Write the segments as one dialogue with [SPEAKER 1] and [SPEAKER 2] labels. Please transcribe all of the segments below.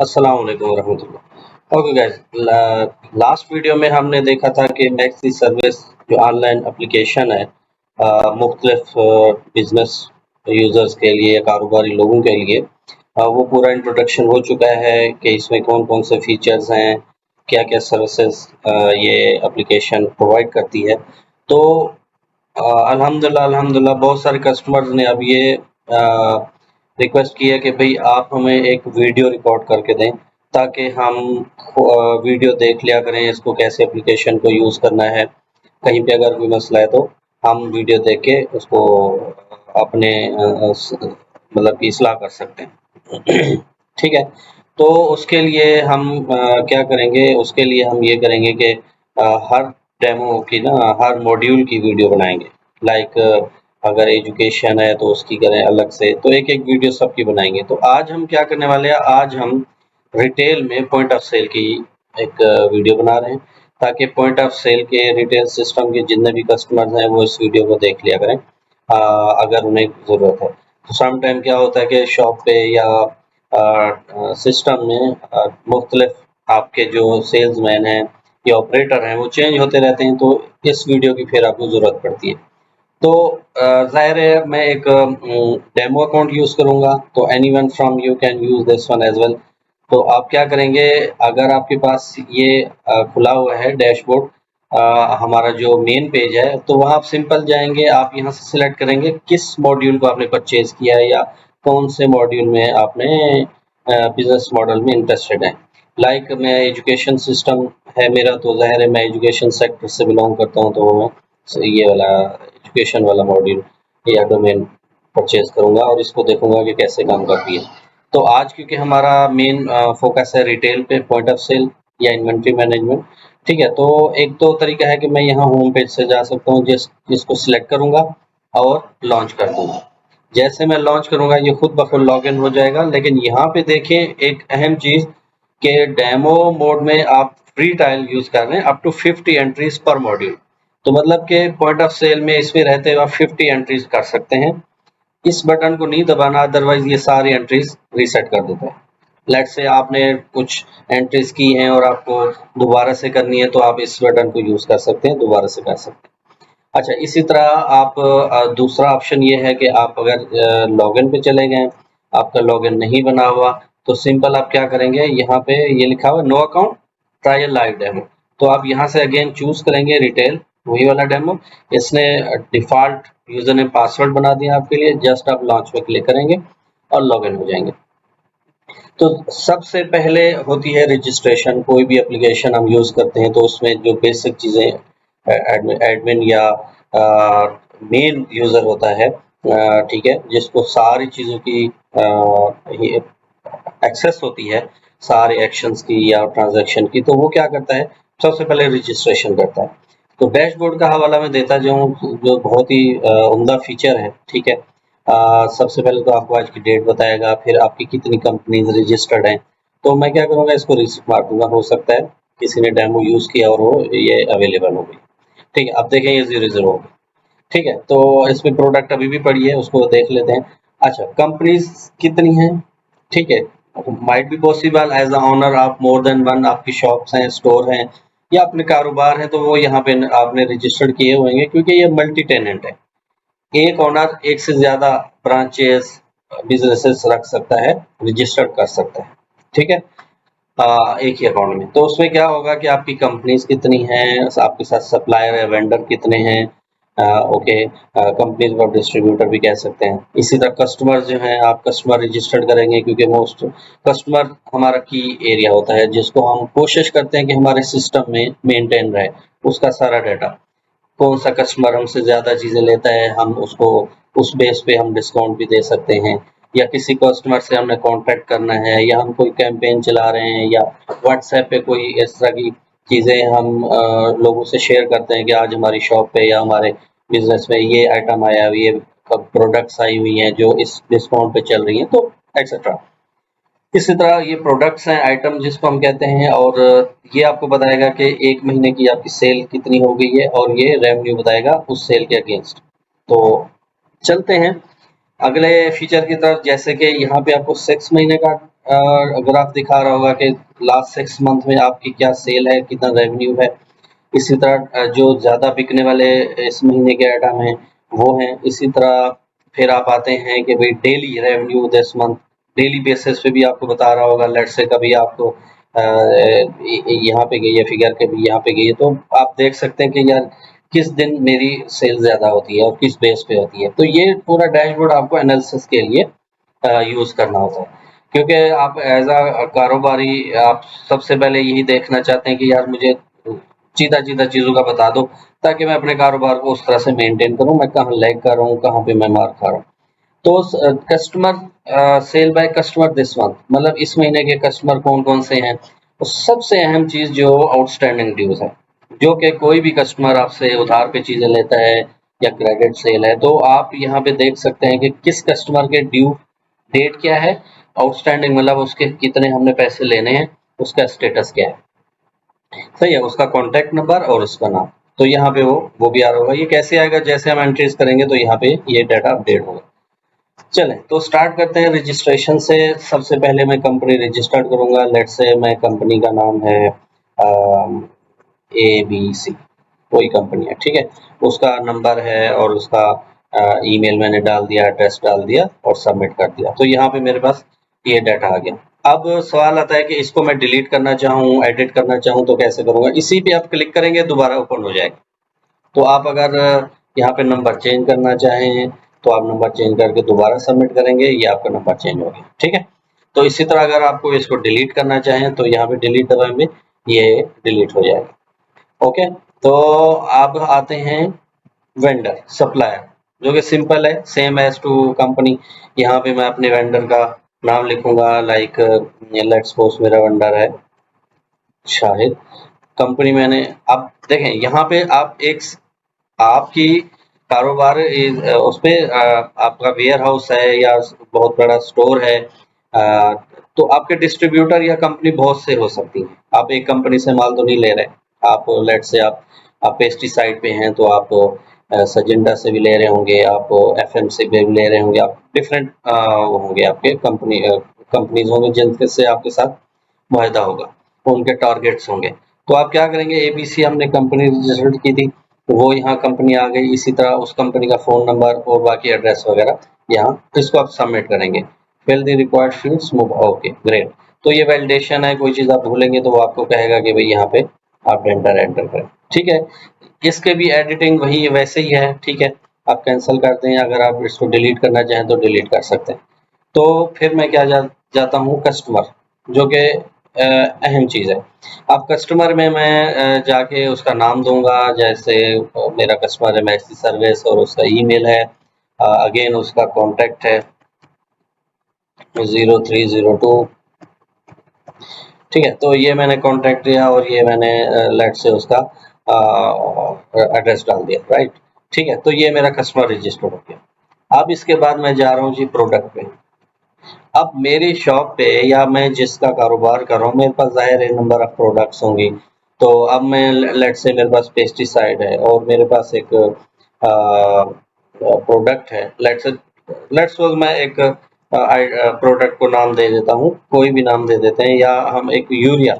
[SPEAKER 1] अस्सलाम वालेकुम रहमतुल्लाह। ओके गाइस, लास्ट वीडियो में हमने देखा था कि मैक्सी सर्विस जो ऑनलाइन एप्लीकेशन है मुख्तलिफ बिजनेस यूजर्स के लिए, कारोबारी लोगों के लिए, वो पूरा इंट्रोडक्शन हो चुका है कि इसमें कौन कौन से फीचर्स हैं, क्या क्या सर्विसेज ये एप्लीकेशन प्रोवाइड करती है। तो अल्हम्दुलिल्लाह अल्हम्दुलिल्लाह बहुत सारे कस्टमर्स ने अब ये रिक्वेस्ट की है कि भाई आप हमें एक वीडियो रिकॉर्ड करके दें ताकि हम वीडियो देख लिया करें, इसको कैसे एप्लीकेशन को यूज़ करना है। कहीं पे अगर कोई मसला है तो हम वीडियो देख के उसको अपने मतलब कि इस्लाह कर सकते हैं। ठीक है, तो उसके लिए हम क्या करेंगे, उसके लिए हम ये करेंगे कि हर डेमो की ना, हर मॉड्यूल की वीडियो बनाएंगे। लाइक अगर एजुकेशन है तो उसकी करें अलग से, तो एक एक वीडियो सबकी बनाएंगे। तो आज हम क्या करने वाले हैं, आज हम रिटेल में पॉइंट ऑफ सेल की एक वीडियो बना रहे हैं ताकि पॉइंट ऑफ सेल के रिटेल सिस्टम के जितने भी कस्टमर्स हैं वो इस वीडियो को देख लिया करें अगर उन्हें ज़रूरत है। तो सम टाइम क्या होता है कि शॉप पे या सिस्टम में मुख्तलिफ आपके जो सेल्समैन हैं या ऑपरेटर हैं वो चेंज होते रहते हैं, तो इस वीडियो की फिर आपको ज़रूरत पड़ती है। तो ज़ाहिर है मैं एक डेमो अकाउंट यूज़ करूँगा, तो anyone from you can use this one as well. तो आप क्या करेंगे, अगर आपके पास ये खुला हुआ है डैशबोर्ड, हमारा जो मेन पेज है, तो वहाँ आप सिंपल जाएंगे, आप यहाँ से सिलेक्ट करेंगे किस मॉड्यूल को आपने परचेज किया है या कौन से मॉड्यूल में आपने बिजनेस मॉडल में इंटरेस्टेड है। लाइक मैं एजुकेशन सिस्टम है मेरा, तो ज़ाहिर है मैं एजुकेशन सेक्टर से बिलोंग करता हूँ, तो मैं ये वाला एजुकेशन वाला मॉड्यूल या डोमेन परचेज करूँगा और इसको देखूँगा कि कैसे काम करती है। तो आज क्योंकि हमारा मेन फोकस है रिटेल पे, पॉइंट ऑफ सेल या इन्वेंट्री मैनेजमेंट, ठीक है। तो एक तो तरीका है कि मैं यहाँ होम पेज से जा सकता हूँ, जिसको सिलेक्ट करूँगा और लॉन्च कर दूँगा। जैसे मैं लॉन्च करूँगा ये खुद ब खुद लॉगिन हो जाएगा। लेकिन यहाँ पे देखें एक अहम चीज़ कि डेमो मोड में आप फ्री ट्रायल यूज़ कर रहे हैं अप टू 50 एंट्रीज पर मॉड्यूल। तो मतलब कि पॉइंट ऑफ सेल में इसमें रहते हुए आप 50 एंट्रीज कर सकते हैं। इस बटन को नहीं दबाना, अदरवाइज ये सारी एंट्रीज रीसेट कर देता है। लेट्स से आपने कुछ एंट्रीज की हैं और आपको दोबारा से करनी है, तो आप इस बटन को यूज़ कर सकते हैं, दोबारा से कर सकते हैं। अच्छा, इसी तरह आप दूसरा ऑप्शन ये है कि आप अगर लॉगिन पे चले गए, आपका लॉगिन नहीं बना हुआ, तो सिंपल आप क्या करेंगे, यहाँ पे ये लिखा हुआ no account trial live demo, तो आप यहाँ से अगेन चूज करेंगे रिटेल, वही वाला डेमो। इसने डिफॉल्ट यूजर ने पासवर्ड बना दिया आपके लिए, जस्ट आप लॉन्च पे क्लिक करेंगे और लॉगिन हो जाएंगे। तो सबसे पहले होती है रजिस्ट्रेशन। कोई भी एप्लीकेशन हम यूज़ करते हैं तो उसमें जो बेसिक चीज़ें एडमिन या मेन यूज़र होता है, ठीक है, जिसको सारी चीज़ों की एक्सेस होती है, सारे एक्शंस की या ट्रांजैक्शन की, तो वो क्या करता है, सबसे पहले रजिस्ट्रेशन करता है। तो डैशबोर्ड का हवाला मैं देता जाऊँ, जो बहुत ही उम्दा फीचर है, ठीक है। सबसे पहले तो आपको आज की डेट बताएगा, फिर आपकी कितनी कंपनीज रजिस्टर्ड हैं। तो मैं क्या करूँगा, इसको रिसिप्ट मार दूंगा, हो सकता है किसी ने डेमो यूज़ किया और वो ये अवेलेबल हो गई। ठीक है, अब देखें ये 0 हो गई। ठीक है, तो इसमें प्रोडक्ट अभी भी पड़ी है, उसको देख लेते हैं। अच्छा, कंपनीज कितनी हैं, ठीक है। Might be possible as a owner आप मोर देन वन, आपकी शॉप्स हैं, स्टोर हैं या अपने कारोबार है, तो वो यहाँ पे आपने रजिस्टर्ड किए होंगे, क्योंकि ये मल्टी टेनेंट है। एक ओनर एक से ज्यादा ब्रांचेस, बिजनेसेस रख सकता है, रजिस्टर कर सकता है, ठीक है, एक ही अकाउंट में। तो उसमें क्या होगा कि आपकी कंपनीज कितनी हैं, आपके साथ सप्लायर या वेंडर कितने हैं, ओके, कंपनीज और डिस्ट्रीब्यूटर भी कह सकते हैं। इसी तरह कस्टमर जो हैं, आप कस्टमर रजिस्टर्ड करेंगे, क्योंकि मोस्ट कस्टमर हमारा की एरिया होता है, जिसको हम कोशिश करते हैं कि हमारे सिस्टम में मेंटेन रहे, उसका सारा डाटा। कौन सा कस्टमर हमसे ज़्यादा चीज़ें लेता है, हम उसको उस बेस पे हम डिस्काउंट भी दे सकते हैं, या किसी कस्टमर से हमने कॉन्टैक्ट करना है, या हम कोई कैंपेन चला रहे हैं, या व्हाट्सएप पे कोई इस तरह की चीज़ें हम लोगों से शेयर करते हैं कि आज हमारी शॉप पे या हमारे बिजनेस में ये आइटम आया, ये प्रोडक्ट्स आई हुई हैं जो इस डिस्काउंट पे चल रही हैं, तो एक्सेट्रा। इसी तरह ये प्रोडक्ट्स हैं, आइटम जिसको हम कहते हैं, और ये आपको बताएगा कि एक महीने की आपकी सेल कितनी हो गई है, और ये रेवेन्यू बताएगा उस सेल के अगेंस्ट। तो चलते हैं, अगले फीचर की तरफ, जैसे कि यहाँ पे आपको 6 महीने का ग्राफ दिखा रहा होगा कि लास्ट 6 मंथ में आपकी क्या सेल है, कितना रेवेन्यू है। इसी तरह जो ज़्यादा बिकने वाले इस महीने के आइटम हैं वो हैं। इसी तरह फिर आप आते हैं कि भाई daily revenue this month, daily basis पे भी आपको बता रहा होगा। लेट्स से कभी आपको यहाँ पे गई है फिगर, कभी यहाँ पे गई है, तो आप देख सकते हैं कि यार किस दिन मेरी सेल ज़्यादा होती है और किस बेस पे होती है। तो ये पूरा डैशबोर्ड आपको एनालिसिस के लिए यूज़ करना होता है, क्योंकि आप एज अ कारोबारी आप सबसे पहले यही देखना चाहते हैं कि यार मुझे सीधा-सीधा चीज़ों का बता दो, ताकि मैं अपने कारोबार को उस तरह से मेंटेन करूँ, मैं कहाँ लैग कर रहा हूँ, कहाँ पे मैं मार खा रहा हूँ। तो customer sale by customer this month, मतलब इस महीने के कस्टमर कौन-कौन से हैं। तो सबसे अहम चीज़ जो आउटस्टैंडिंग ड्यूज़ है, जो कि कोई भी कस्टमर आपसे उधार पे चीज़ें लेता है या क्रेडिट सेल है, तो आप यहाँ पे देख सकते हैं कि किस कस्टमर के ड्यू डेट क्या है, आउटस्टैंडिंग मतलब उसके कितने हमने पैसे लेने हैं, उसका स्टेटस क्या है। सही है, उसका कॉन्टैक्ट नंबर और उसका नाम। तो यहाँ पे वो भी आ रहा होगा। ये कैसे आएगा, जैसे हम एंट्रीज करेंगे तो यहाँ पे ये डाटा अपडेट होगा। चलें तो स्टार्ट करते हैं रजिस्ट्रेशन से। सबसे पहले मैं कंपनी रजिस्टर्ड करूंगा। लेट्स से मैं कंपनी का नाम है ABC, कोई कंपनी है, ठीक है। उसका नंबर है और उसका ईमेल मैंने डाल दिया, एड्रेस डाल दिया और सबमिट कर दिया। तो यहाँ पे मेरे पास ये डाटा आ गया। अब सवाल आता है कि इसको मैं डिलीट करना चाहूँ, एडिट करना चाहूँ तो कैसे करूँगा। इसी पे आप क्लिक करेंगे, दोबारा ओपन हो जाएगा। तो आप अगर यहाँ पे नंबर चेंज करना चाहें तो आप नंबर चेंज करके दोबारा सबमिट करेंगे, ये आपका नंबर चेंज हो गया, ठीक है। तो इसी तरह अगर आपको इसको डिलीट करना चाहें तो यहाँ पे डिलीट दबाएंगे, ये डिलीट हो जाएगा। ओके, तो आप आते हैं वेंडर सप्लायर, जो कि सिंपल है, सेम एज टू कंपनी। यहाँ पे मैं अपने वेंडर का नाम लिखूंगा, लाइक लेट्स सपोज मेरा वेंडर है शाहिद। कंपनी मैंने, आप देखें यहाँ पे आप एक आपकी कारोबार उस पे आपका वेयर हाउस है या बहुत बड़ा स्टोर है, अ, तो आपके डिस्ट्रीब्यूटर या कंपनी बहुत से हो सकती है। आप एक कंपनी से माल तो नहीं ले रहे। आप लेट से आप पेस्टिसाइड पे हैं तो आप सजेंडा से भी ले रहे होंगे, आप एफएम से भी ले रहे होंगे, आप डिफरेंट होंगे आपके कंपनीज होंगे जिनके से आपके साथ मुआहदा होगा, तो उनके टारगेट्स होंगे। तो आप क्या करेंगे, एबीसी हमने कंपनी रजिस्टर्ड की थी, तो वो यहाँ कंपनी आ गई। इसी तरह उस कंपनी का फ़ोन नंबर और बाकी एड्रेस वगैरह यहाँ, इसको आप सबमिट करेंगे। Fill the required fields, okay great. तो ये वैलिडेशन है, कोई चीज़ आप भूलेंगे तो वो आपको कहेगा कि भाई यहाँ पे आप एंटर करें, ठीक है। इसके भी एडिटिंग वही वैसे ही है, ठीक है। आप कैंसिल करते हैं, अगर आप इसको डिलीट करना चाहें तो डिलीट कर सकते हैं। तो फिर मैं क्या जाता हूँ कस्टमर, जो कि अहम चीज़ है। अब कस्टमर में मैं जाके उसका नाम दूंगा, जैसे मेरा कस्टमर है मैक्सी सर्विस और उसका ईमेल है, अगेन उसका कॉन्टैक्ट है 0302, ठीक है। तो ये मैंने कॉन्टैक्ट दिया और ये मैंने लेट से उसका एड्रेस डाल दिया, राइट, ठीक है। तो ये मेरा कस्टमर रजिस्टर्ड हो गया। अब इसके बाद मैं जा रहा हूँ जी प्रोडक्ट पे। अब मेरी शॉप पे या मैं जिसका कारोबार कर रहा हूँ, मेरे पास ज़ाहिर है नंबर ऑफ प्रोडक्ट्स होंगी। तो अब मैं लेट्स से मेरे पास पेस्टिसाइड है और मेरे पास एक प्रोडक्ट है। लेट्स सपोज मैं एक प्रोडक्ट को नाम दे देता हूँ, कोई भी नाम दे देते हैं, या हम एक यूरिया,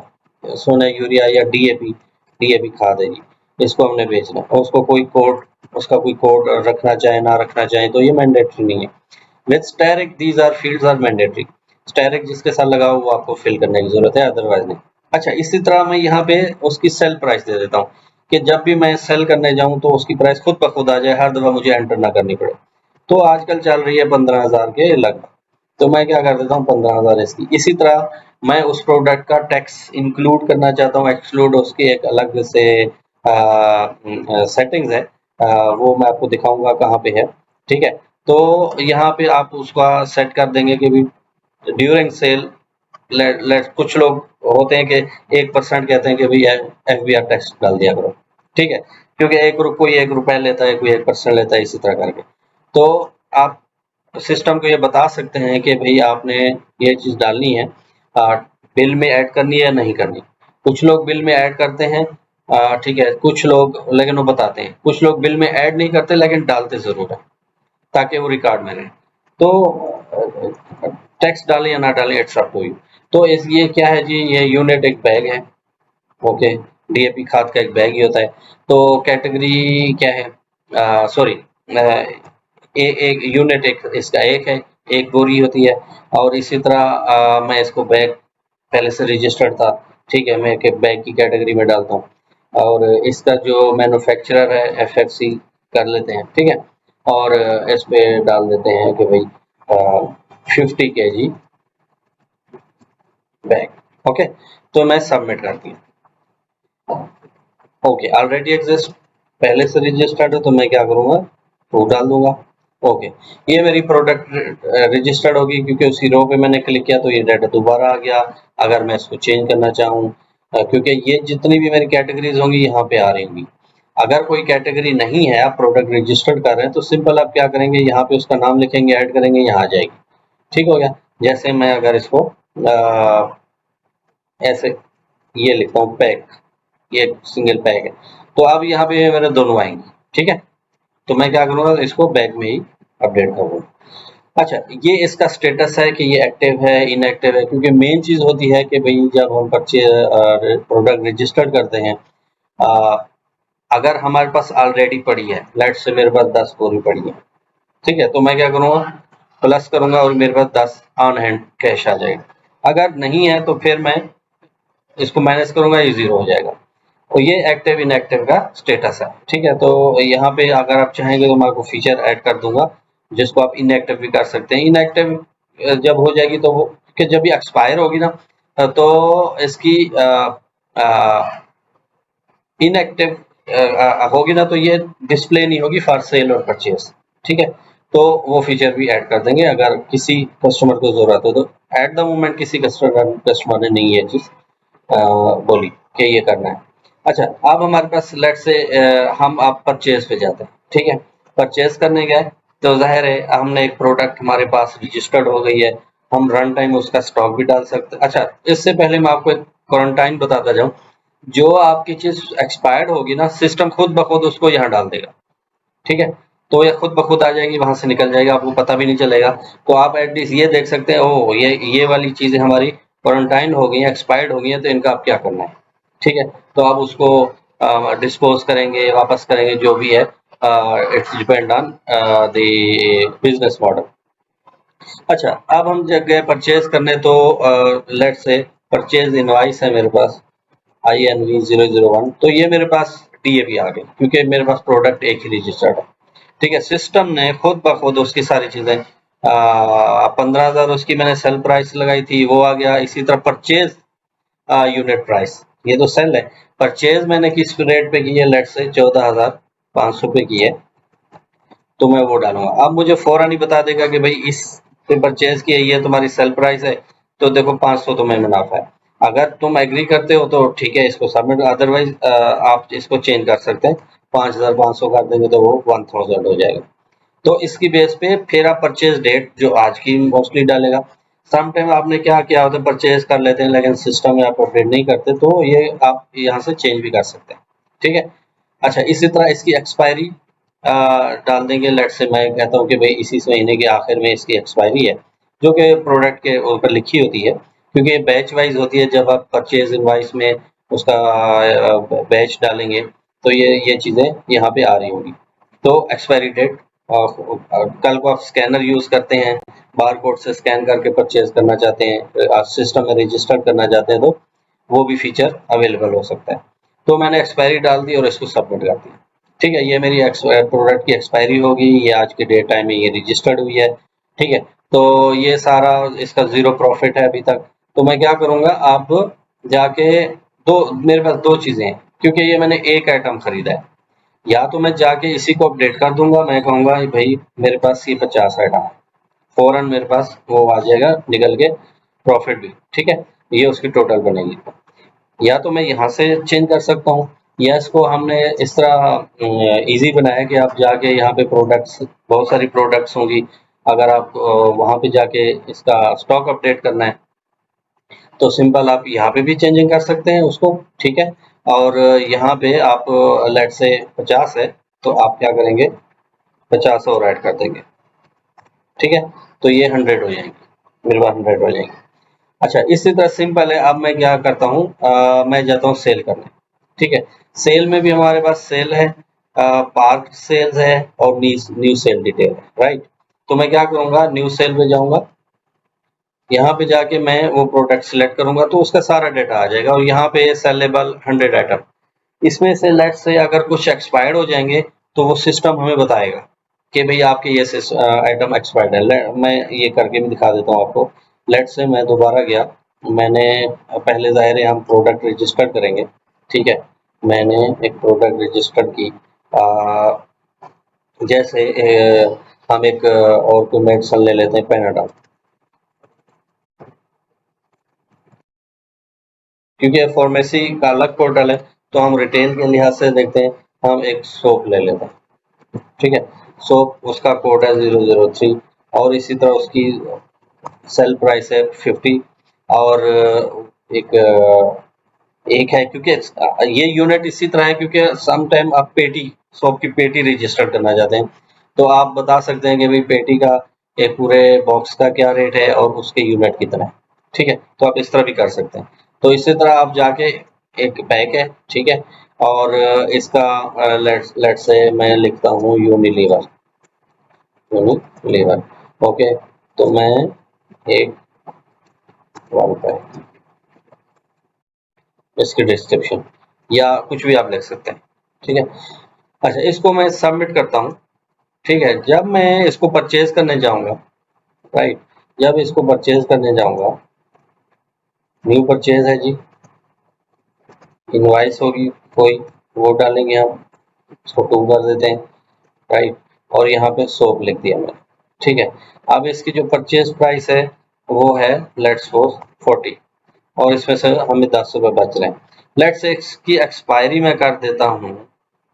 [SPEAKER 1] सोना यूरिया या डीएपी खाद है जी, इसको हमने बेचना है और उसको कोई कोड, उसका कोई कोड रखना चाहे ना रखना चाहे तो ये मैंडेटरी नहीं है। With asterisk these are fields are mandatory. Asterisk जिसके साथ लगा हो वो आपको फिल करने की जरूरत है, अदरवाइज नहीं। अच्छा, इसी तरह मैं यहाँ पे उसकी सेल प्राइस दे देता हूँ कि जब भी मैं सेल करने जाऊँ तो उसकी प्राइस खुद ब खुद आ जाए, हर दफा मुझे एंटर ना करनी पड़े। तो आजकल चल रही है 15,000 के लगभग, तो मैं क्या कर देता हूँ 15,000 इसकी। इसी तरह मैं उस प्रोडक्ट का टैक्स इंक्लूड करना चाहता हूँ, एक्सक्लूड उसकी एक अलग से सेटिंग्स है, वो मैं आपको दिखाऊंगा कहाँ पे है, ठीक है। तो यहाँ पे आप उसका सेट कर देंगे कि भी ड्यूरिंग सेल, लेट कुछ लोग होते हैं कि 1% कहते हैं कि भैया एफबीआर टैक्स डाल दिया करो, ठीक है, क्योंकि कोई 1 रुपया लेता है, कोई 1% लेता है, इसी तरह करके। तो आप सिस्टम को ये बता सकते हैं कि भाई आपने ये चीज़ डालनी है, बिल में ऐड करनी है या नहीं करनी। कुछ लोग बिल में ऐड करते हैं, ठीक है, कुछ लोग लेकिन वो बताते हैं, कुछ लोग बिल में ऐड नहीं करते लेकिन डालते ज़रूर है, ताकि वो रिकॉर्ड में रहे। तो टेक्स्ट डालें या ना डालें, इट्स अप टू यू। तो इस ये क्या है जी, ये यूनिट एक बैग है, ओके, डीएपी खाद का एक बैग ही होता है। तो कैटेगरी क्या है, सॉरी, एक यूनिट एक इसका एक है, एक बोरी होती है। और इसी तरह मैं इसको बैग पहले से रजिस्टर्ड था, ठीक है, मैं एक बैग की कैटेगरी में डालता हूँ। और इसका जो मैन्युफैक्चरर है एफएफसी कर लेते हैं, ठीक है। और इस पे डाल देते हैं कि भाई 50 kg बैग, ओके। तो मैं सबमिट करती हूँ, ओके, ऑलरेडी एग्जिस्ट, पहले से रजिस्टर्ड है, तो मैं क्या करूँगा, ट्रू डाल दूंगा, ओके। ये मेरी प्रोडक्ट रजिस्टर्ड होगी, क्योंकि उसी रो पे मैंने क्लिक किया तो ये डाटा दोबारा आ गया। अगर मैं इसको चेंज करना चाहूँ, क्योंकि ये जितनी भी मेरी कैटेगरीज होंगी यहाँ पे आ रही होंगी। अगर कोई कैटेगरी नहीं है, आप प्रोडक्ट रजिस्टर्ड कर रहे हैं, तो सिंपल आप क्या करेंगे, यहाँ पे उसका नाम लिखेंगे, ऐड करेंगे, यहाँ आ जाएगी, ठीक हो गया। जैसे मैं अगर इसको ऐसे ये लिखता हूँ पैक, ये सिंगल पैक है, तो अब यहाँ पे मेरे दोनों आएंगे, ठीक है। तो मैं क्या करूँगा, इसको बैग में ही अपडेट करूँगा। अच्छा, ये इसका स्टेटस है कि ये एक्टिव है, इनएक्टिव है, क्योंकि मेन चीज होती है कि भाई जब हम प्रोडक्ट रजिस्टर्ड करते हैं, अ, अगर हमारे पास ऑलरेडी पड़ी है, लेट्स से मेरे पास 10 बोरी पड़ी है, ठीक है, तो मैं क्या करूँगा, प्लस करूंगा और मेरे पास 10 ऑन हैंड कैश आ जाएगा। अगर नहीं है तो फिर मैं इसको माइनस करूंगा, ये जीरो हो जाएगा। तो ये एक्टिव इनएक्टिव का स्टेटस है, ठीक है। तो यहाँ पे अगर आप चाहेंगे तो मैं आपको फीचर ऐड कर दूंगा, जिसको आप इनएक्टिव भी कर सकते हैं। इनएक्टिव जब हो जाएगी तो वो कि जब ये एक्सपायर होगी ना, तो इसकी इनएक्टिव होगी ना, तो ये डिस्प्ले नहीं होगी फॉर सेल और परचेज, ठीक है। तो वो फीचर भी ऐड कर देंगे अगर किसी कस्टमर को जरूरत हो तो। एट द मोमेंट किसी कस्टमर ने नहीं ये चीज बोली कि ये करना है। अच्छा, अब हमारे पास लेट से हम आप परचेज पे जाते हैं, ठीक है। परचेज करने गए तो जाहिर है हमने एक प्रोडक्ट हमारे पास रजिस्टर्ड हो गई है, हम रन टाइम उसका स्टॉक भी डाल सकते हैं। अच्छा, इससे पहले मैं आपको एक क्वारंटाइन बताता जाऊं, जो आपकी चीज एक्सपायर्ड होगी ना, सिस्टम खुद ब खुद उसको यहाँ डाल देगा, ठीक है। तो ये खुद ब खुद आ जाएगी, वहां से निकल जाएगा, आपको पता भी नहीं चलेगा। तो आप एटलीस्ट ये देख सकते हैं, ओ ये वाली चीजें हमारी क्वारंटाइन हो गई हैं, एक्सपायर्ड हो गई हैं, तो इनका आप क्या करना है, ठीक है। तो आप उसको डिस्पोज करेंगे, वापस करेंगे, जो भी है, it's depend on the business model. अच्छा, अब हम जब गए परचेज करने, तो लेट से परचेज इनवाइस है मेरे पास, INV001, तो ये मेरे पास DAP आ गई, क्योंकि मेरे पास प्रोडक्ट एक ही रजिस्टर्ड है, ठीक है। सिस्टम ने खुद ब खुद उसकी सारी चीजें 15,000 उसकी मैंने सेल प्राइस लगाई थी, वो आ गया। इसी तरह परचेज यूनिट प्राइस, ये तो सेल है, परचेज मैंने किस रेट पे की है, लेट से 14,500 पे की है, तो मैं वो डालूंगा। अब मुझे फौरन ही बता देगा कि भाई इस पे परचेज की है, ये तुम्हारी सेल प्राइस है, तो देखो 500 तुम्हें मुनाफा है। अगर तुम एग्री करते हो तो ठीक है, इसको सबमिट, अदरवाइज आप इसको चेंज कर सकते हैं, 5,500 कर देंगे तो वो 1000 हो जाएगा। तो इसकी बेस पे फिर आप परचेज डेट जो आज की मोस्टली डालेगा। सम टाइम आपने क्या किया होता है, परचेज कर लेते हैं लेकिन सिस्टम में आप अपडेट नहीं करते, तो ये आप यहाँ से चेंज भी कर सकते हैं, ठीक है। अच्छा, इसी तरह इसकी एक्सपायरी डाल देंगे। लेट से मैं कहता हूँ कि भाई इसी महीने के आखिर में इसकी एक्सपायरी है, जो कि प्रोडक्ट के ऊपर लिखी होती है, क्योंकि बैच वाइज होती है। जब आप परचेज इनवाइस में उसका बैच डालेंगे, तो ये चीज़ें यहाँ पे आ रही होंगी। तो एक्सपायरी डेट, कल को आप स्कैनर यूज करते हैं, बार कोड से स्कैन करके परचेज करना चाहते हैं, सिस्टम में रजिस्टर करना चाहते हैं, तो वो भी फीचर अवेलेबल हो सकता है। तो मैंने एक्सपायरी डाल दी और इसको सबमिट कर दिया, ठीक है। ये मेरी प्रोडक्ट की एक्सपायरी होगी, ये आज के डेट टाइम में ये रजिस्टर्ड हुई है, ठीक है। तो ये सारा इसका जीरो प्रॉफिट है अभी तक। तो मैं क्या करूंगा, आप जाके, दो मेरे पास दो चीजें हैं, क्योंकि ये मैंने एक आइटम खरीदा है, या तो मैं जाके इसी को अपडेट कर दूंगा, मैं कहूंगा भाई मेरे पास ये 50 आइटम है, फौरन मेरे पास वो आ जाएगा निकल के, प्रॉफिट भी, ठीक है, ये उसकी टोटल बनेगी। या तो मैं यहाँ से चेंज कर सकता हूँ, या इसको हमने इस तरह इजी बनाया कि आप जाके यहाँ पे प्रोडक्ट्स, बहुत सारी प्रोडक्ट्स होंगी, अगर आप वहाँ पे जाके इसका स्टॉक अपडेट करना है, तो सिंपल आप यहाँ पे भी चेंजिंग कर सकते हैं उसको, ठीक है। और यहाँ पे आप लेट से 50 है, तो आप क्या करेंगे, 50 और ऐड कर देंगे, ठीक है। तो ये 100 हो जाएंगे, मेरे पास 100 हो जाएंगे। अच्छा, इसी तरह सिंपल है। अब मैं क्या करता हूँ, मैं जाता हूँ सेल करने। ठीक है, सेल में भी हमारे पास सेल है, पार्क सेल्स है और न्यू सेल डिटेल है, राइट। तो मैं क्या करूंगा, न्यू सेल पे जाऊंगा, यहाँ पे जाके मैं वो प्रोडक्ट सिलेक्ट करूंगा तो उसका सारा डाटा आ जाएगा, और यहाँ पे सेलेबल 100 आइटम। इसमें से लेट से अगर कुछ एक्सपायर्ड हो जाएंगे तो वो सिस्टम हमें बताएगा कि भाई आपके ये आइटम एक्सपायर्ड है। मैं ये करके भी दिखा देता हूँ आपको। लेट से मैं दोबारा गया, मैंने पहले ज़ाहिर है हम प्रोडक्ट रजिस्टर करेंगे। ठीक है, मैंने एक प्रोडक्ट रजिस्टर की, जैसे हम एक और कोई मेडिसिन ले लेते हैं, पेनाडॉल। क्योंकि फार्मेसी का अलग पोर्टल है, तो हम रिटेल के लिहाज से देखते हैं, हम एक सोप ले लेते हैं। ठीक है, सोप उसका कोड है 003, और इसी तरह उसकी सेल प्राइस है 50। और एक है, क्योंकि ये यूनिट इसी तरह है, क्योंकि सम टाइम आप पेटी, सोप की पेटी रजिस्टर करना चाहते हैं, तो आप बता सकते हैं कि भाई पेटी का एक पूरे बॉक्स का क्या रेट है और उसके यूनिट कितना है। ठीक है, तो आप इस तरह भी कर सकते हैं। तो इसी तरह आप जाके, एक पैक है, ठीक है, और इसका लेट से मैं लिखता हूँ यूनिलीवर, यूनिलीवर। ओके, तो मैं एक वन पैक, इसकी डिस्क्रिप्शन या कुछ भी आप लिख सकते हैं। ठीक है, अच्छा, इसको मैं सबमिट करता हूँ। ठीक है, जब मैं इसको परचेज करने जाऊंगा, राइट, जब इसको परचेज करने जाऊंगा, न्यू परचेज है जी, इनवाइस होगी कोई, वो डालेंगे हम, इसको 2 कर देते हैं, राइट, और यहाँ पे सोप लिख दिया मैंने। ठीक है, अब इसकी जो परचेज प्राइस है वो है लेट्स सपोज 40, और इसमें से हमें 10 रुपए बच रहे हैं। लेट्स से इसकी एक्सपायरी मैं कर देता हूँ,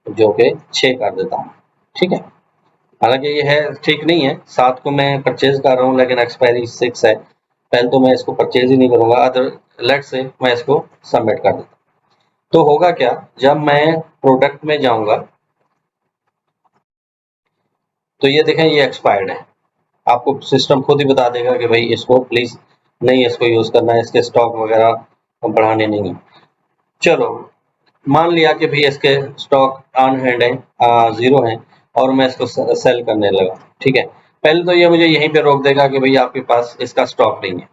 [SPEAKER 1] जो कि 6 कर देता हूँ। ठीक है, हालांकि ये है ठीक नहीं है, 7 को मैं परचेज कर रहा हूँ लेकिन एक्सपायरी 6 है, पहले तो मैं इसको परचेज ही नहीं करूंगा। अदर लेट से मैं इसको सबमिट कर देता हूँ। तो होगा क्या, जब मैं प्रोडक्ट में जाऊंगा तो ये देखें, ये एक्सपायर्ड है। आपको सिस्टम खुद ही बता देगा कि भाई इसको प्लीज नहीं, इसको यूज करना है, इसके स्टॉक वगैरह बढ़ाने नहीं है। चलो, मान लिया कि भाई इसके स्टॉक ऑन हैंड है, 0 है, और मैं इसको सेल करने लगा। ठीक है, पहले तो ये मुझे यहीं पे रोक देगा कि भाई आपके पास इसका स्टॉक नहीं है,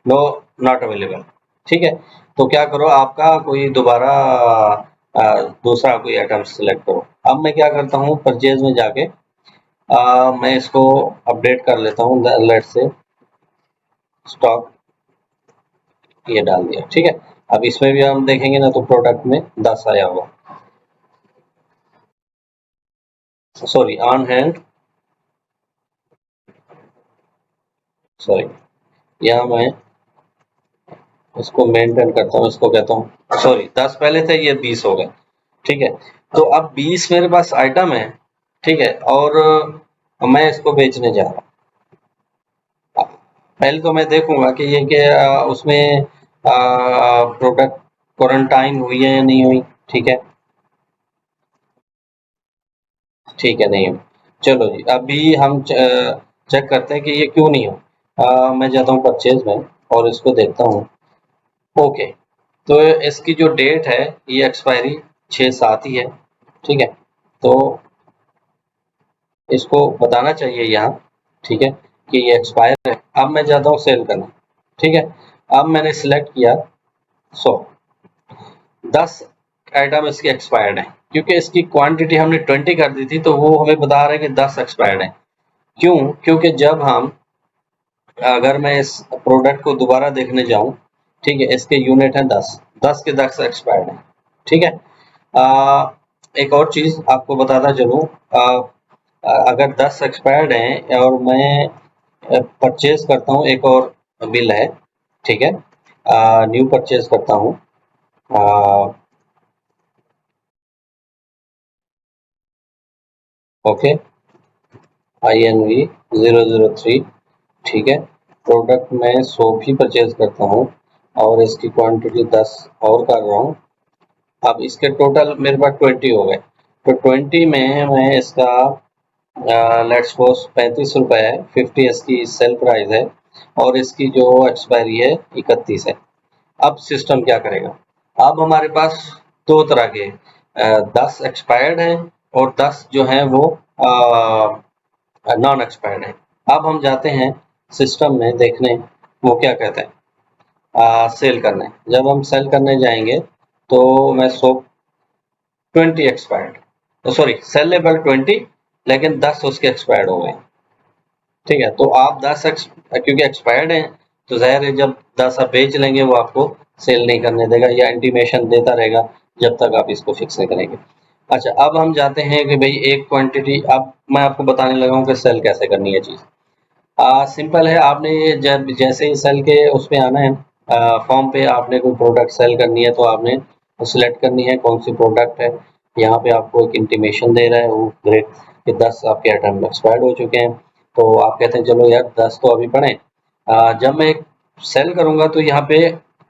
[SPEAKER 1] नो, नॉट अवेलेबल। ठीक है, तो क्या करो, आपका कोई दोबारा दूसरा कोई आइटम सेलेक्ट करो। अब मैं क्या करता हूँ, परचेज में जाके मैं इसको अपडेट कर लेता हूँ, लेट से स्टॉक ये डाल दिया। ठीक है, अब इसमें भी हम देखेंगे ना, तो प्रोडक्ट में 10 आया होगा, सॉरी, ऑन हैंड, सॉरी, यहाँ मैं इसको मेंटेन करता हूँ, इसको कहता हूँ, सॉरी, 10 पहले थे, ये 20 हो गए। ठीक है, तो अब 20 मेरे पास आइटम है। ठीक है, और मैं इसको बेचने जा रहा हूँ। पहले तो मैं देखूंगा कि ये कि उसमें प्रोडक्ट क्वारंटाइन हुई है या नहीं हुई। ठीक है, ठीक है, नहीं हुई। चलो जी, अभी हम चेक करते हैं कि ये क्यों नहीं हो। मैं जाता हूँ परचेज में और इसको देखता हूँ। ओके, तो इसकी जो डेट है, ये एक्सपायरी 6/7 ही है। ठीक है, तो इसको बताना चाहिए यहाँ, ठीक है, कि ये एक्सपायर है। अब मैं जाता हूँ सेल करना। ठीक है, अब मैंने सिलेक्ट किया 100, 10 आइटम इसके एक्सपायर्ड है, क्योंकि इसकी क्वांटिटी हमने 20 कर दी थी, तो वो हमें बता रहा है कि 10 एक्सपायर्ड है। क्यों? क्योंकि जब हम, अगर मैं इस प्रोडक्ट को दोबारा देखने जाऊं, ठीक है, इसके यूनिट है 10, 10 के 10 एक्सपायर्ड है। ठीक है, एक और चीज आपको बताता चलूं, अगर 10 एक्सपायर्ड हैं और मैं परचेज करता हूं, एक और बिल है, ठीक है, न्यू परचेज करता हूं, ओके, INV 003, ठीक है, प्रोडक्ट में सोप ही परचेज करता हूँ और इसकी क्वांटिटी 10 और कर रहा हूँ। अब इसके टोटल मेरे पास 20 हो गए, तो 20 में मैं इसका लेट्स सपोज 35 रुपए है, 50 इसकी सेल प्राइस है और इसकी जो एक्सपायरी है 31 है। अब सिस्टम क्या करेगा, अब हमारे पास दो तरह के 10 एक्सपायर्ड हैं और 10 जो हैं वो नॉन एक्सपायर्ड हैं। अब हम जाते हैं सिस्टम में देखने वो क्या कहते हैं सेल करने। जब हम सेल करने जाएंगे तो मैं सो 20 एक्सपायर्ड, सॉरी सेलेबल 20, लेकिन 10 उसके एक्सपायर्ड हो गए। ठीक है, तो आप 10 क्योंकि एक्सपायर्ड हैं तो ज़ाहिर है जब 10 आप बेच लेंगे वो आपको सेल नहीं करने देगा या इंटीमेशन देता रहेगा जब तक आप इसको फिक्स नहीं करेंगे। अच्छा, अब हम जाते हैं कि भाई एक क्वांटिटी, अब मैं आपको बताने लगा हूँ कि सेल कैसे करनी है चीज़। सिंपल है, आपने ये जब जैसे ही सेल के उस पे आना है फॉर्म पे, आपने कोई प्रोडक्ट सेल करनी है तो आपने सिलेक्ट करनी है कौन सी प्रोडक्ट है। यहाँ पे आपको एक इंटीमेशन दे रहा है वो ग्रेट कि 10 आपके आइटम एक्सपायर्ड हो चुके हैं। तो आप कहते हैं चलो यार 10 तो अभी पड़े, जब मैं सेल करूंगा तो यहाँ पे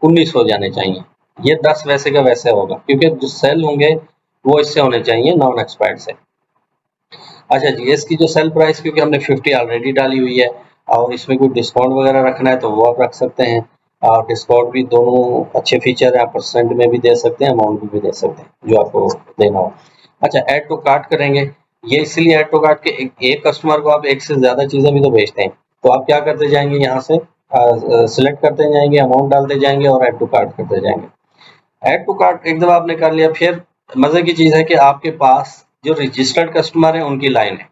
[SPEAKER 1] 19 हो जाने चाहिए। ये 10 वैसे का वैसे होगा क्योंकि जो सेल होंगे वो इससे होने चाहिए नॉन एक्सपायर्ड से। अच्छा जी, इसकी जो सेल प्राइस क्योंकि हमने 50 ऑलरेडी डाली हुई है और इसमें कोई डिस्काउंट वगैरह रखना है तो वो आप रख सकते हैं। और डिस्काउंट भी दोनों अच्छे फीचर है, आप परसेंट में भी दे सकते हैं, अमाउंट में भी दे सकते हैं जो आपको देना हो। अच्छा, ऐड टू कार्ट करेंगे, ये इसलिए ऐड टू कार्ट के एक कस्टमर को आप एक से ज़्यादा चीज़ें भी तो भेजते हैं, तो आप क्या करते जाएंगे यहाँ से सिलेक्ट करते जाएंगे, अमाउंट डालते जाएंगे और ऐड टू कार्ट करते जाएंगे। ऐड टू कार्ट एक दफ़ा आपने कर लिया, फिर मज़े की चीज़ है कि आपके पास जो रजिस्टर्ड कस्टमर है उनकी लाइन है।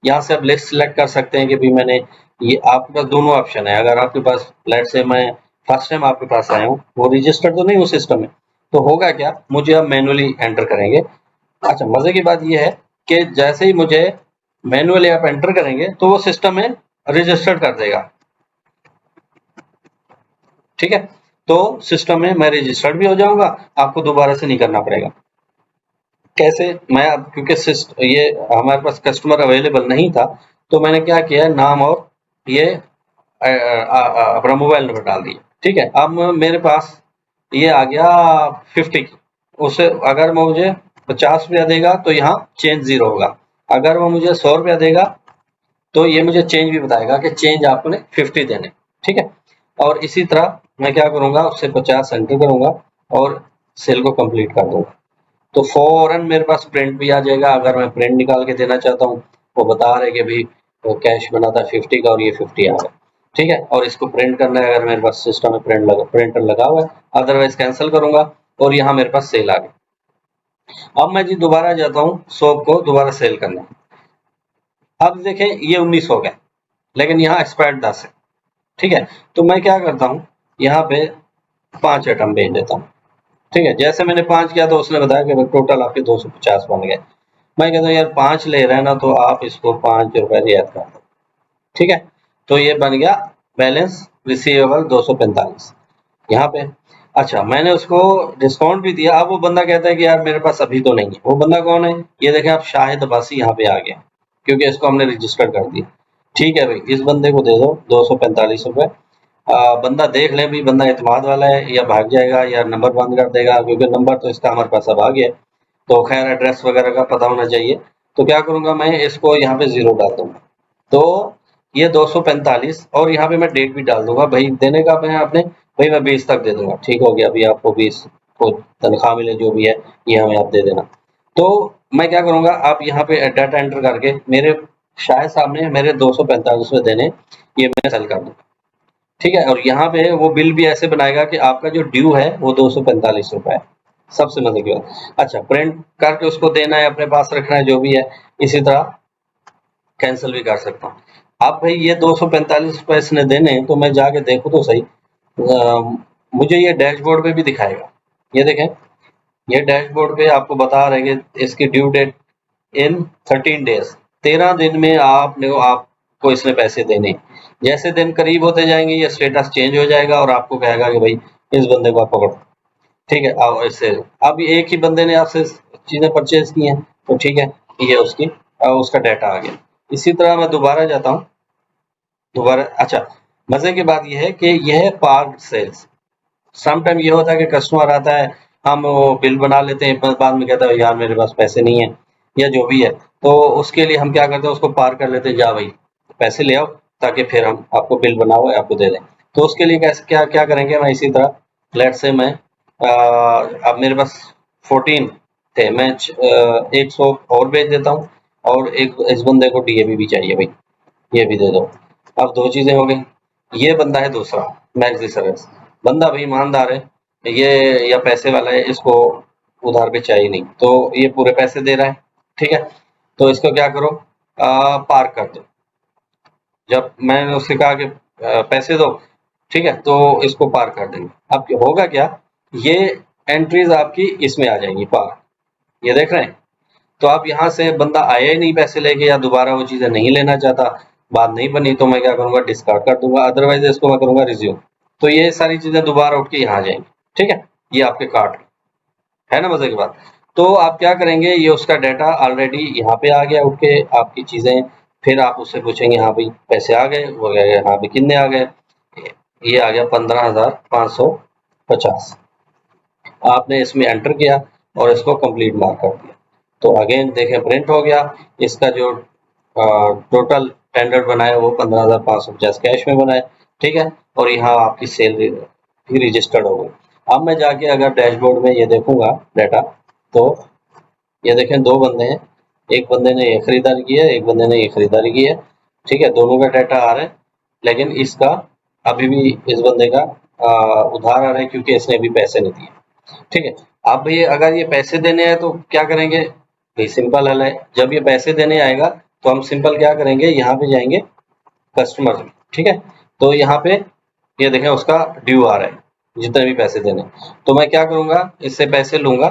[SPEAKER 1] यहाँ से आप लिस्ट सिलेक्ट कर सकते हैं कि भी मैंने ये, आपके पास दोनों ऑप्शन है। अगर आपके पास लेट से मैं फर्स्ट टाइम आपके पास आया हूँ, वो रजिस्टर्ड तो नहीं हूँ सिस्टम में, तो होगा क्या, मुझे अब मैनुअली एंटर करेंगे। अच्छा, मजे की बात यह है कि जैसे ही मुझे मैनुअली आप एंटर करेंगे तो वो सिस्टम में रजिस्टर्ड कर देगा। ठीक है, तो सिस्टम में मैं रजिस्टर्ड भी हो जाऊंगा, आपको दोबारा से नहीं करना पड़ेगा। कैसे, मैं अब क्योंकि ये हमारे पास कस्टमर अवेलेबल नहीं था तो मैंने क्या किया, नाम और ये अपना मोबाइल नंबर डाल दिया। ठीक है, अब मेरे पास ये आ गया 50 की, उसे अगर वो मुझे 50 रुपया देगा तो यहाँ चेंज 0 होगा, अगर वो मुझे 100 रुपया देगा तो ये मुझे चेंज भी बताएगा कि चेंज आपने 50 देने। ठीक है, और इसी तरह मैं क्या करूंगा, उससे 50 एंटर करूंगा और सेल को कंप्लीट कर दूंगा, तो फौरन मेरे पास प्रिंट भी आ जाएगा। अगर मैं प्रिंट निकाल के देना चाहता हूँ, वो बता रहे कि भाई वो कैश बना था 50 का और ये 50 आ गया। ठीक है, और इसको प्रिंट करना है, अगर मेरे पास सिस्टम में प्रिंटर लगा हुआ है, अदरवाइज कैंसिल करूंगा और यहाँ मेरे पास सेल आ गई। अब मैं जी दोबारा जाता हूँ शॉप को दोबारा सेल करने। अब देखें ये 19 हो गया, लेकिन यहाँ एक्सपायर्ड 10 है। ठीक है, तो मैं क्या करता हूँ, यहाँ पे 5 आइटम भेज देता हूँ। ठीक है, जैसे मैंने 5 किया तो उसने बताया कि टोटल आपके 250 बन गए। मैं कहता हूँ यार 5 ले रहे हैं ना, तो आप इसको 5 रुपए रियायत कर दो। ठीक है, तो ये बन गया बैलेंस रिसीवेबल 245 यहाँ पे। अच्छा, मैंने उसको डिस्काउंट भी दिया। अब वो बंदा कहता है कि यार मेरे पास अभी तो नहीं है। वो बंदा कौन है, ये देखें आप, शाहिद अब्बासी यहाँ पे आ गया क्योंकि इसको हमने रजिस्टर कर दिया। ठीक है भाई, इस बंदे को दे दो 245 रुपए। बंदा देख ले भी बंदा एतमाद वाला है या भाग जाएगा या नंबर बंद कर देगा, क्योंकि नंबर तो इसका हमारे पास अब आ गया, तो खैर एड्रेस वगैरह का पता होना चाहिए। तो क्या करूंगा, मैं इसको यहाँ पे 0 डाल दूंगा, तो ये 245 और यहाँ पे मैं डेट भी डाल दूंगा भाई, देने का मैं अपने भाई मैं 20 तक दे दूंगा। ठीक हो गया, अभी आपको 20 को तनख्वाह मिले जो भी है ये हमें आप दे देना। तो मैं क्या करूंगा, आप यहाँ पे डाटा एंटर करके मेरे शायद सामने मेरे 245 में देने, ये मैं सेल कर दूंगा। ठीक है, और यहाँ पे वो बिल भी ऐसे बनाएगा कि आपका जो ड्यू है वो 245 रुपए है। सबसे मजे की बात, अच्छा प्रिंट करके उसको देना है, अपने पास रखना है, जो भी है। इसी तरह कैंसिल भी कर सकता हूँ। अब भाई ये 245 रुपए इसने देने, तो मैं जाके देखूँ तो सही, मुझे ये डैशबोर्ड पे भी दिखाएगा। ये देखें, ये डैशबोर्ड पे आपको बता रहे हैं कि इसकी ड्यू डेट इन 13 डेज, 13 दिन में आपको इसने पैसे देने। जैसे दिन करीब होते जाएंगे ये स्टेटस चेंज हो जाएगा और आपको कहेगा कि भाई इस बंदे को आप पकड़ो। ठीक है, अब इससे अब एक ही बंदे ने आपसे चीजें परचेज की हैं, तो ठीक है, ये उसकी उसका डाटा आ गया। इसी तरह मैं दोबारा जाता हूँ, दोबारा। अच्छा, मजे की बात यह है कि यह है पार्क सेल्स। सम टाइम ये होता है कि कस्टमर आता है, हम वो बिल बना लेते हैं, बाद में कहता है यार मेरे पास पैसे नहीं है या जो भी है, तो उसके लिए हम क्या करते हैं, उसको पार कर लेते हैं, जा भाई पैसे ले आओ ताकि फिर हम आपको बिल बनाओ आपको दे दें। तो उसके लिए कैसे क्या क्या करेंगे, मैं इसी तरह लेट से मैं अब मेरे पास 14 थे, मैं 100 और भेज देता हूँ और एक इस बंदे को डीएबी भी चाहिए भाई, ये भी दे दो। अब 2 चीज़ें हो गई। ये बंदा है दूसरा मैक्स सर्विस, बंदा भी ईमानदार है, ये या पैसे वाला है, इसको उधार पे चाहिए नहीं, तो ये पूरे पैसे दे रहा है, ठीक है। तो इसको क्या करो, पार कर दो। जब मैंने उससे कहा कि पैसे दो, ठीक है, तो इसको पार कर देंगे। अब होगा क्या, ये एंट्रीज आपकी इसमें आ जाएंगी पार, ये देख रहे हैं। तो आप यहाँ से बंदा आया ही नहीं पैसे लेके या दोबारा वो चीज़ें नहीं लेना चाहता, बात नहीं बनी, तो मैं क्या करूँगा, डिस्कार्ड कर दूंगा, अदरवाइज इसको मैं करूँगा रिज्यूम। तो ये सारी चीज़ें दोबारा उठ के यहाँ आ जाएंगी, ठीक है। ये आपके कार्ट है ना, मजे की बात। तो आप क्या करेंगे, ये उसका डाटा ऑलरेडी यहाँ पे आ गया उठ के, आपकी चीजें, फिर आप उससे पूछेंगे हाँ भाई पैसे आ गए, वो कहेगा हाँ भाई कितने आ गए, ये आ गया 15,550। आपने इसमें एंटर किया और इसको कंप्लीट मार्क कर दिया, तो अगेन देखें प्रिंट हो गया। इसका जो टोटल टेंडर बनाया वो 15,550 कैश में बनाया, ठीक है। और यहाँ आपकी सेल भी रजिस्टर्ड हो गई। अब मैं जाके अगर डैशबोर्ड में ये देखूंगा डाटा, तो ये देखें 2 बंदे हैं, एक बंदे ने ये खरीदारी की है, एक बंदे ने ये खरीदारी की है, ठीक है, दोनों का डाटा आ रहा है। लेकिन इसका अभी भी इस बंदे का उधार आ रहा है क्योंकि इसने अभी पैसे नहीं दिए, ठीक है। अब ये अगर ये पैसे देने हैं तो क्या करेंगे भाई, सिंपल हल है। जब ये पैसे देने आएगा तो हम सिंपल क्या करेंगे, यहाँ पे जाएंगे कस्टमर, ठीक है। तो यहाँ पे ये देखें उसका ड्यू आ रहा है, जितने भी पैसे देने, तो मैं क्या करूंगा, इससे पैसे लूंगा,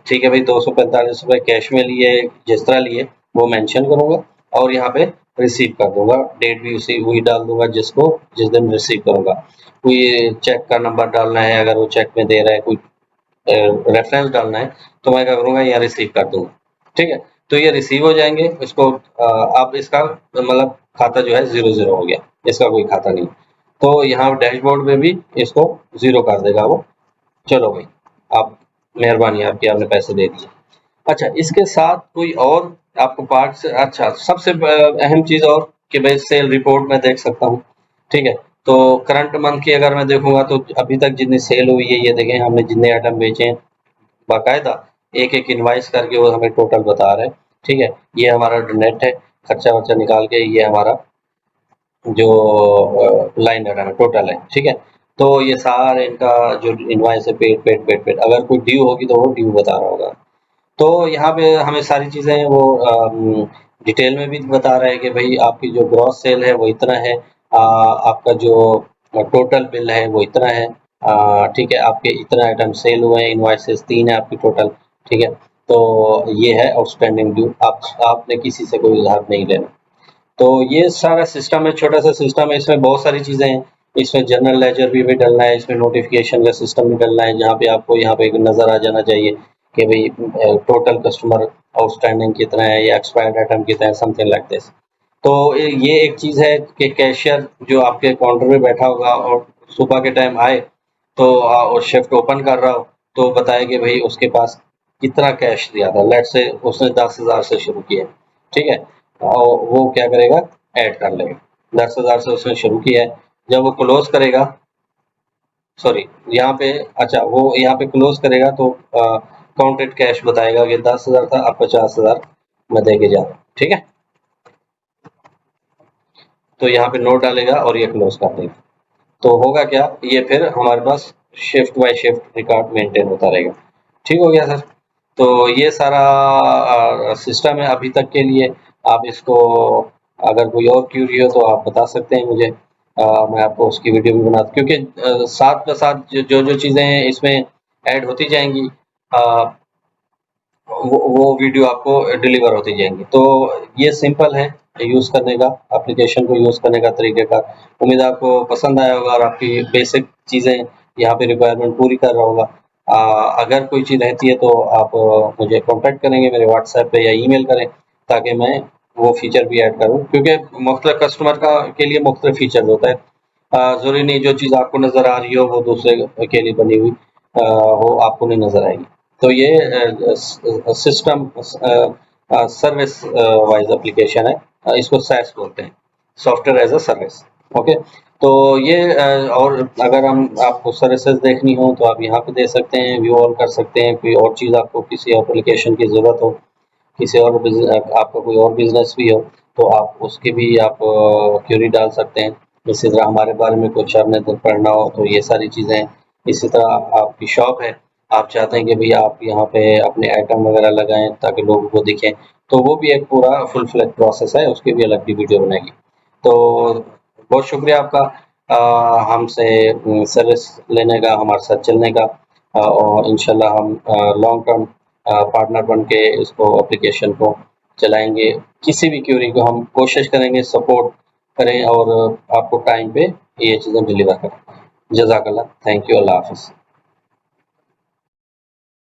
[SPEAKER 1] ठीक है भाई 245 रुपए कैश में लिए, जिस तरह लिए वो मेंशन करूंगा और यहाँ पे रिसीव कर दूंगा, डेट भी उसी वही डाल दूंगा जिसको जिस दिन रिसीव करूंगा। कोई चेक का नंबर डालना है, अगर वो चेक में दे रहा है, कोई रेफरेंस डालना है, तो मैं क्या करूंगा, यहाँ रिसीव कर दूंगा, ठीक है। तो ये रिसीव हो जाएंगे, इसको आप इसका मतलब खाता जो है 0 हो गया, इसका कोई खाता नहीं। तो यहाँ डैशबोर्ड में भी इसको 0 कर देगा वो। चलो भाई, आप मेहरबानी आपकी, आपने पैसे दे दिए। अच्छा, इसके साथ कोई और आपको पार्ट से, अच्छा सबसे अहम चीज और कि भाई सेल रिपोर्ट में देख सकता हूँ, ठीक है। तो करंट मंथ की अगर मैं देखूंगा तो अभी तक जितनी सेल हुई है, ये देखें हमने जितने आइटम बेचे हैं, बाकायदा एक एक इनवाइस करके वो हमें टोटल बता रहे हैं, ठीक है। ये हमारा नेट है, खर्चा वर्चा निकाल के ये हमारा जो लाइन आइटम है टोटल है, ठीक है। तो ये सारे इनका जो इनवाइस है, पेड पेड पेड पेड, अगर कोई ड्यू होगी तो वो ड्यू बता रहा होगा। तो यहाँ पे हमें सारी चीज़ें वो डिटेल में भी बता रहा है कि भाई आपकी जो ग्रॉस सेल है वो इतना है, आपका जो टोटल बिल है वो इतना है, ठीक है, आपके इतना आइटम सेल हुए हैं, इनवॉइसेस 3 है आपकी टोटल, ठीक है। तो ये है आउटस्टैंडिंग ड्यू, आपने किसी से कोई उधार नहीं लेना। तो ये सारा सिस्टम है, छोटा सा सिस्टम है, इसमें बहुत सारी चीज़ें हैं। इसमें जनरल लेजर भी डलना है, इसमें नोटिफिकेशन का सिस्टम भी डलना है, जहाँ पे आपको यहाँ पे एक नज़र आ जाना चाहिए कि भाई टोटल कस्टमर आउटस्टैंडिंग कितना है या एक्सपायर्ड आइटम कितना है, समथिंग लाइक दिस। तो ये एक चीज़ है कि कैशियर जो आपके काउंटर पे बैठा होगा और सुबह के टाइम आए तो और शिफ्ट ओपन कर रहा हो, तो बताए कि भाई उसके पास कितना कैश दिया था, लेट से उसने 10,000 से शुरू किया, ठीक है। और वो क्या करेगा, ऐड कर लेगा, 10,000 से उसने शुरू किया है, जब वो क्लोज करेगा, सॉरी यहाँ पे, अच्छा वो यहाँ पे क्लोज करेगा तो काउंटेड कैश बताएगा कि 10,000 था, अब 50,000 मैं दे के जा रहा हूँ, ठीक है। तो यहाँ पे नोट डालेगा और ये क्लोज कर देगा। तो होगा क्या, ये फिर हमारे पास shift by shift record maintain होता रहेगा। ठीक हो गया सर। तो ये सारा सिस्टम है अभी तक के लिए। आप इसको अगर कोई और क्यूरी हो तो आप बता सकते हैं मुझे, मैं आपको उसकी वीडियो भी बना, क्योंकि साथ के साथ जो चीज़ें हैं इसमें ऐड होती जाएंगी, वो वीडियो आपको डिलीवर होती जाएंगी। तो ये सिंपल है यूज़ करने का, एप्लीकेशन को यूज़ करने का तरीके का। उम्मीद आपको पसंद आया होगा और आपकी बेसिक चीज़ें यहाँ पे रिक्वायरमेंट पूरी कर रहा होगा। अगर कोई चीज़ रहती है तो आप मुझे कांटेक्ट करेंगे मेरे व्हाट्सएप पे या ईमेल करें, ताकि मैं वो फीचर भी ऐड करूँ, क्योंकि मुख्तलिफ कस्टमर का के लिए मुख्तलिफ फीचर होता है। ज़रूरी नहीं जो चीज़ आपको नज़र आ रही हो वो दूसरे के लिए बनी हुई हो आपको नहीं नज़र आएगी। तो ये सिस्टम सर्विस वाइज एप्लीकेशन है, इसको SaaS बोलते हैं, software as a service. Okay, तो ये और अगर हम आपको सर्विसेज देखनी हो तो आप यहाँ पे दे सकते हैं, व्यू ऑल कर सकते हैं। कोई और चीज़ आपको किसी एप्लीकेशन की ज़रूरत हो, किसी और आपका कोई और बिजनेस भी हो, तो आप उसकी भी आप क्वेरी डाल सकते हैं। इसी तरह हमारे बारे में कुछ आपने पढ़ना हो तो ये सारी चीज़ें हैं। इसी तरह आपकी शॉप है, आप चाहते हैं कि भाई आप यहाँ पे अपने आइटम वगैरह लगाएं ताकि लोगों को दिखें, तो वो भी एक पूरा फुल फ्लैग प्रोसेस है, उसकी भी अलग भी वीडियो बनेगी। तो बहुत शुक्रिया आपका हमसे सर्विस लेने का, हमारे साथ चलने का, और इंशाल्लाह हम लॉन्ग टर्म पार्टनर बन के इसको एप्लीकेशन को चलाएंगे। किसी भी क्यूरी को हम कोशिश करेंगे सपोर्ट करें और आपको टाइम पे ये चीज़ें डिलीवर करें। जज़ाकल्लाह, थैंक यू, अल्लाह हाफ़िज़।